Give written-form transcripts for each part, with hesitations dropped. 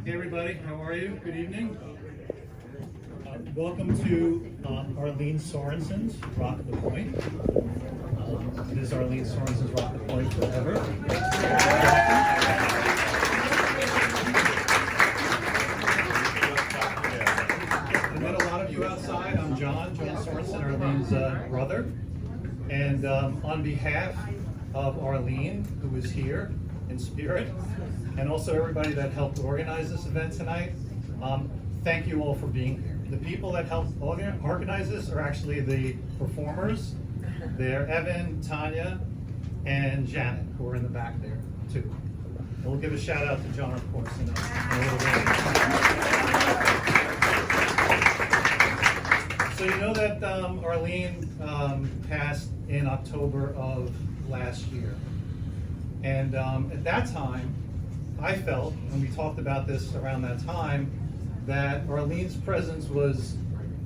Hey everybody, how are you? Good evening. Welcome to Arlene Sorensen's Rock the Point. It is Arlene Sorensen's Rock the Point forever. I met a lot of you outside. I'm John Sorensen, Arlene's brother. And on behalf of Arlene, who is here in spirit, and also everybody that helped organize this event tonight, thank you all for being here. The people that helped organize this are actually the performers. They're Evan, Tanya, and Janet, who are in the back there too. And we'll give a shout out to John, of course, in a little bit. So you know that Arlene passed in October of last year. And at that time, I felt, when we talked about this around that time, that Arlene's presence was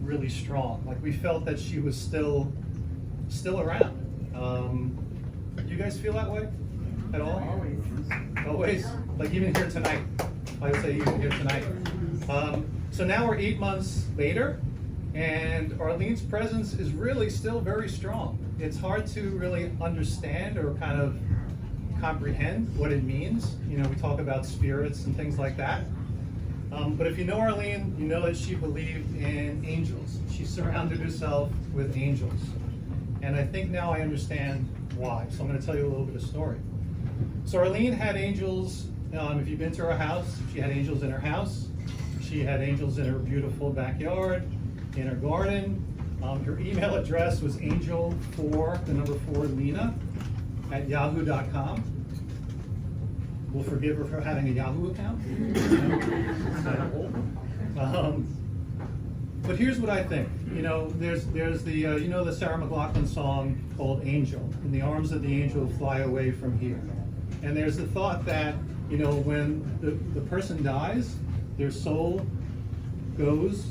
really strong. Like, we felt that she was still around. You guys feel that way at all? Always? Like even here tonight. I would say even here tonight. So now we're 8 months later, and Arlene's presence is really still very strong. It's hard to really understand or kind of comprehend what it means. You know, we talk about spirits and things like that. But if you know Arlene, you know that she believed in angels. She surrounded herself with angels. And I think now I understand why. So I'm going to tell you a little bit of story. So Arlene had angels, if you've been to her house, she had angels in her house. She had angels in her beautiful backyard, in her garden. Her email address was angel4Lena@yahoo.com. We'll forgive her for having a Yahoo account. But here's what I think. You know, there's the you know the Sarah McLachlan song called "Angel." In the arms of the angel, fly away from here. And there's the thought that, you know, when the person dies, their soul goes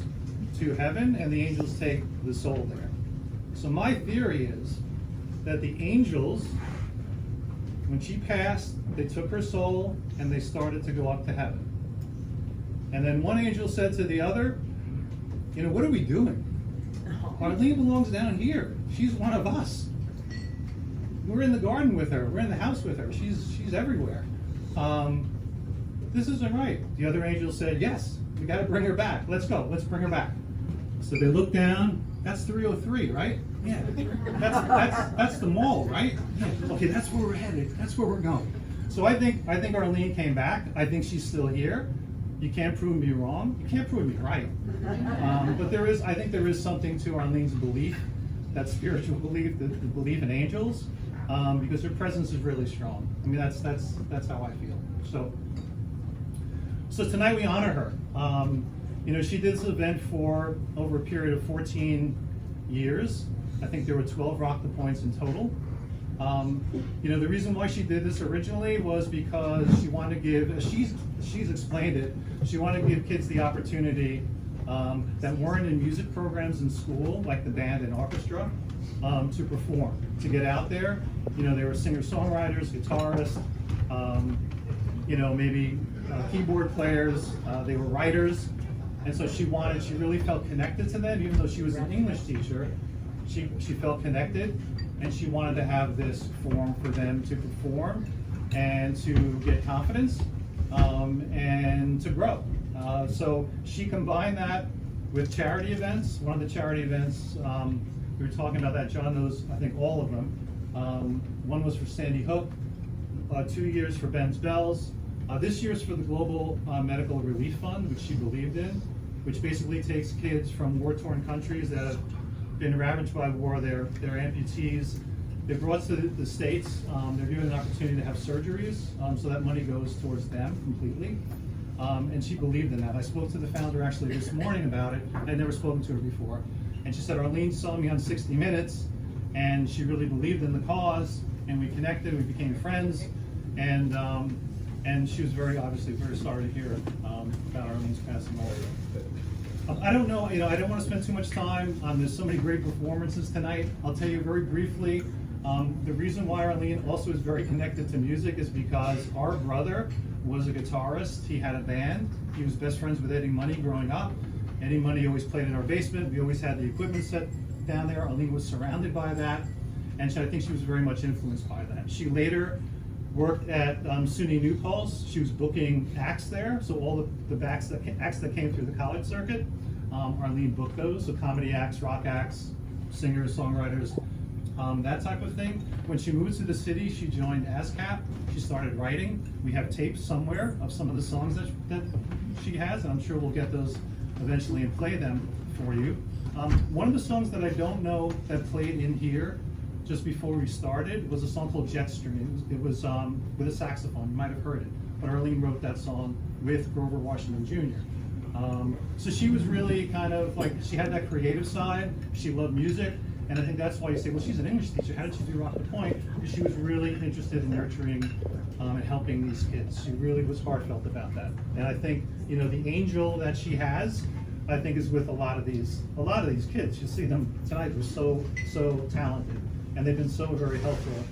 to heaven, and the angels take the soul there. So my theory is that the angels, when she passed, they took her soul and they started to go up to heaven. And then one angel said to the other, you know, what are we doing? Arlene belongs down here. She's one of us. We're in the garden with her. We're in the house with her. She's everywhere. This isn't right. The other angel said, yes, we got to bring her back. Let's go. Let's bring her back. So they look down. That's 303, right? Yeah. That's the mall, right? Yeah. Okay, that's where we're headed. That's where we're going. So I think Arlene came back. I think she's still here. You can't prove me wrong. You can't prove me right. But I think there is something to Arlene's belief, that spiritual belief, the belief in angels, because her presence is really strong. I mean, that's how I feel. So tonight we honor her. You know, she did this event for over a period of 14 years. I think there were 12 Rock the Points in total. You know, the reason why she did this originally was because she wanted to give, as she's explained it, she wanted to give kids the opportunity that weren't in music programs in school, like the band and orchestra, to perform, to get out there. You know, they were singer-songwriters, guitarists, you know, maybe keyboard players, they were writers. And so she really felt connected to them, even though she was an English teacher. She felt connected, and she wanted to have this forum for them to perform and to get confidence and to grow. So she combined that with charity events. One of the charity events, we were talking about that, John knows, I think, all of them. One was for Sandy Hook, 2 years for Ben's Bells. This year's for the Global Medical Relief Fund, which she believed in, which basically takes kids from war-torn countries that have been ravaged by war. They're amputees. They're brought to the States. They're given an opportunity to have surgeries, so that money goes towards them completely. And she believed in that. I spoke to the founder actually this morning about it. I'd never spoken to her before. And she said, Arlene saw me on 60 Minutes, and she really believed in the cause, and we connected, we became friends, and she was obviously very sorry to hear about Arlene's passing away. I don't know, I don't want to spend too much time on this. So many great performances tonight. I'll tell you very briefly The reason why Arlene also is very connected to music is because our brother was a guitarist. He had a band. He was best friends with Eddie Money growing up. Eddie Money always played in our basement. We always had the equipment set down there. Arlene was surrounded by that, and I think she was very much influenced by that. She later worked at SUNY New Paltz. She was booking acts there, so all the acts that came through the college circuit, Arlene booked those, so comedy acts, rock acts, singers, songwriters, that type of thing. When she moved to the city, she joined ASCAP. She started writing. We have tapes somewhere of some of the songs that she has, and I'm sure we'll get those eventually and play them for you. One of the songs that I don't know that played in here just before we started was a song called Jetstream. It was with a saxophone. You might have heard it, but Arlene wrote that song with Grover Washington Jr. So she was really kind of like, she had that creative side. She loved music. And I think that's why you say, well, she's an English teacher. How did she do Rock the Point? Because she was really interested in nurturing and helping these kids. She really was heartfelt about that. And I think, you know, the angel that she has, I think, is with a lot of these kids. You see them tonight. They're so talented, and they've been so very helpful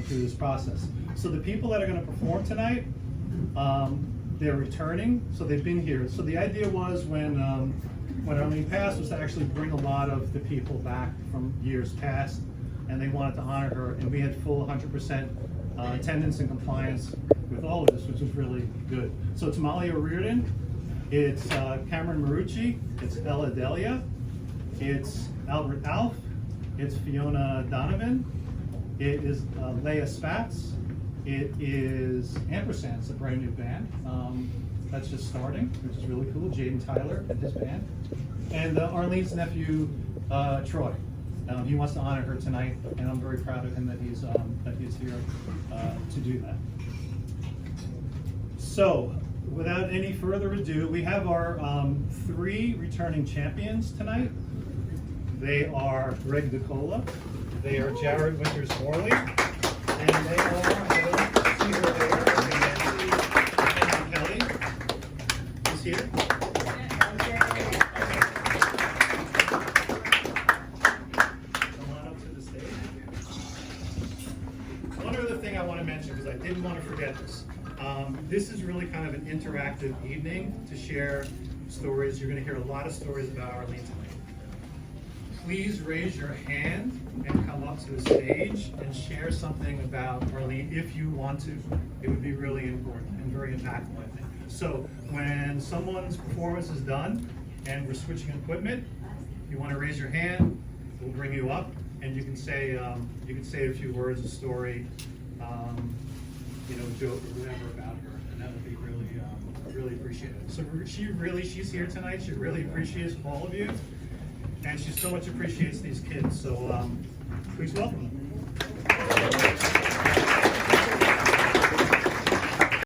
through this process. So the people that are going to perform tonight, they're returning. So they've been here. So the idea was when Arlene passed was to actually bring a lot of the people back from years past, and they wanted to honor her, and we had full 100% attendance and compliance with all of this, which was really good. So it's Malia Reardon, it's Cameron Marucci, it's Ella Delia, it's Albert Alf, it's Fiona Donovan, it is Leah Spatz, it is Ampersand, it's a brand new band. That's just starting, which is really cool. Jaden Tyler and his band. And Arlene's nephew, Troy. He wants to honor her tonight, and I'm very proud of him that he's here to do that. So, without any further ado, we have our 3 returning champions tonight. They are Greg DeCola, they are Jared Winters-Morley, and they are Caesar there. Here. Come on up to the stage. One other thing I want to mention, because I didn't want to forget this. This is really kind of an interactive evening to share stories. You're going to hear a lot of stories about Arlene tonight. Please raise your hand and come up to the stage and share something about Arlene if you want to. It would be really important and very impactful, I think. So when someone's performance is done and we're switching equipment, if you want to raise your hand, we'll bring you up, and you can say a few words, a story, joke or whatever about her, and that would be really appreciated. So she's here tonight. She really appreciates all of you, and she so much appreciates these kids. So please welcome them.